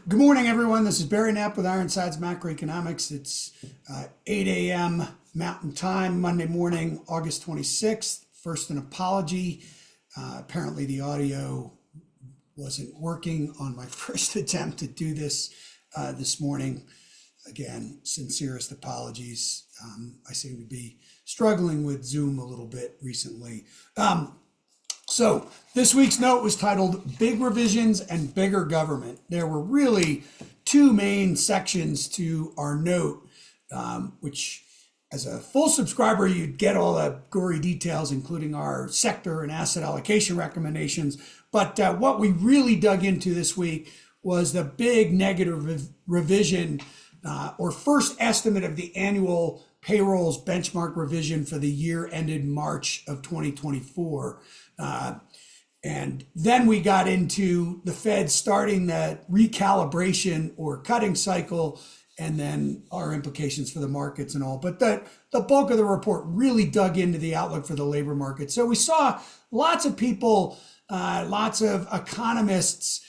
Good morning, everyone. This is Barry Knapp with Ironsides Macroeconomics. It's 8 a.m. Mountain Time, Monday morning, August 26th. First, an apology. Apparently, the audio wasn't working on my first attempt to do this this morning. Again, sincerest apologies. I seem to be struggling with Zoom a little bit recently. So this week's note was titled Big Revisions and Bigger Government. There were really two main sections to our note, which as a full subscriber, you'd get all the gory details, including our sector and asset allocation recommendations. But what we really dug into this week was the big negative revision or first estimate of the annual payrolls benchmark revision for the year ended March of 2024. And then we got into the Fed starting that recalibration or cutting cycle, and then our implications for the markets and all. But the bulk of the report really dug into the outlook for the labor market. So we saw lots of people, lots of economists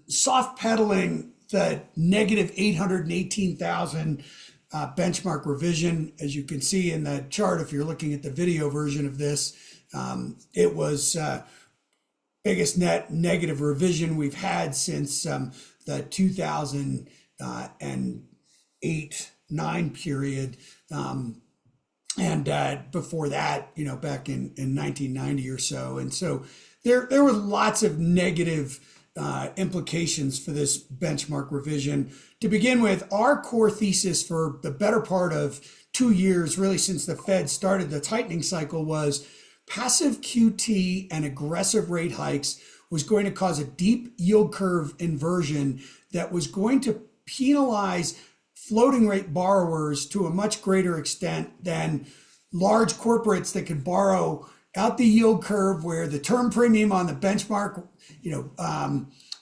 soft pedaling the negative 818,000 benchmark revision. As you can see in the chart, if you're looking at the video version of this, it was biggest net negative revision we've had since the 2008-9 period, and before that, back in 1990 or so. And so there were lots of negative implications for this benchmark revision. To begin with, our core thesis for the better part of 2 years, really since the Fed started the tightening cycle, was passive QT and aggressive rate hikes was going to cause a deep yield curve inversion that was going to penalize floating rate borrowers to a much greater extent than large corporates that could borrow out the yield curve, where the term premium on the benchmark,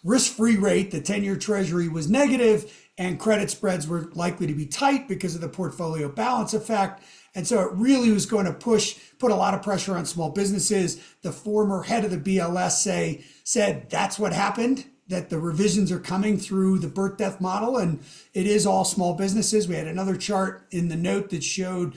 risk-free rate, the 10-year treasury, was negative, and credit spreads were likely to be tight because of the portfolio balance effect. And so it really was going to put a lot of pressure on small businesses. The former head of the BLS said that's what happened, that the revisions are coming through the birth death model, and it is all small businesses. We had another chart in the note that showed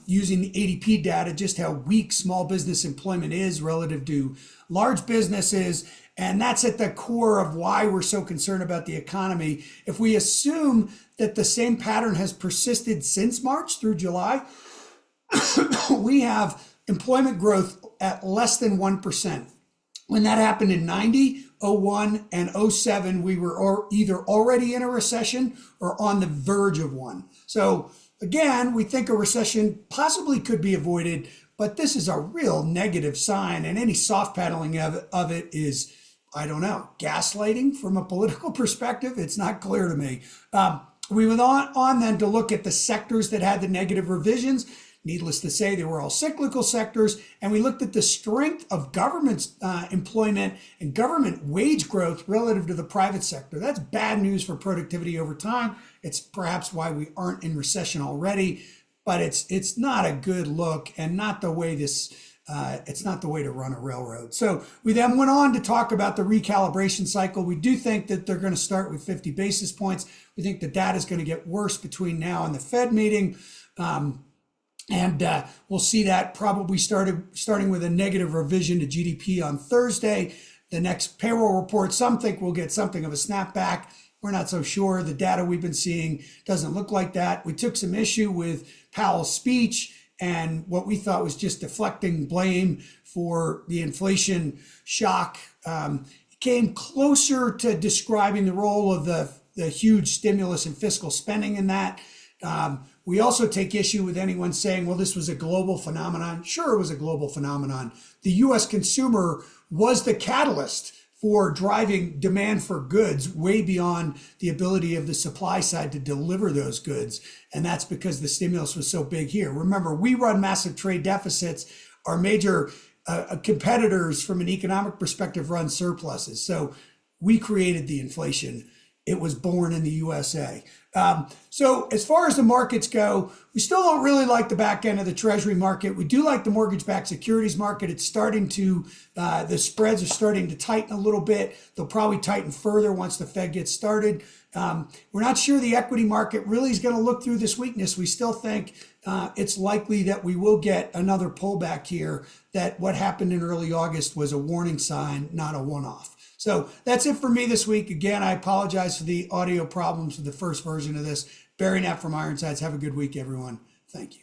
using the ADP data just how weak small business employment is relative to large businesses. And that's at the core of why we're so concerned about the economy. If we assume that the same pattern has persisted since March through July, we have employment growth at less than 1%. When that happened in 90, 01, and 07, we were either already in a recession or on the verge of one. So again, we think a recession possibly could be avoided, but this is a real negative sign, and any soft pedaling of it is, I don't know, gaslighting from a political perspective. It's not clear to me. We went on then to look at the sectors that had the negative revisions. Needless to say, they were all cyclical sectors. And we looked at the strength of government employment and government wage growth relative to the private sector. That's bad news for productivity over time. It's perhaps why we aren't in recession already, but it's not a good look, and not the way it's not the way to run a railroad. So we then went on to talk about the recalibration cycle. We do think that they're going to start with 50 basis points. We think the data is going to get worse between now and the Fed meeting. And we'll see that probably starting with a negative revision to GDP on Thursday. The next payroll report, some think we'll get something of a snapback. We're not so sure. The data we've been seeing doesn't look like that. We took some issue with Powell's speech and what we thought was just deflecting blame for the inflation shock. It came closer to describing the role of the huge stimulus and fiscal spending in that. We also take issue with anyone saying, well, this was a global phenomenon. Sure, it was a global phenomenon. The US consumer was the catalyst for driving demand for goods way beyond the ability of the supply side to deliver those goods. And that's because the stimulus was so big here. Remember, we run massive trade deficits. Our major competitors from an economic perspective run surpluses. So we created the inflation it was born in the USA. So as far as the markets go, we still don't really like the back end of the Treasury market. We do like the mortgage-backed securities market. It's starting to, the spreads are starting to tighten a little bit. They'll probably tighten further once the Fed gets started. We're not sure the equity market really is going to look through this weakness. We still think it's likely that we will get another pullback here, that what happened in early August was a warning sign, not a one-off. So that's it for me this week. Again, I apologize for the audio problems with the first version of this. Barry Knapp from Ironsides. Have a good week, everyone. Thank you.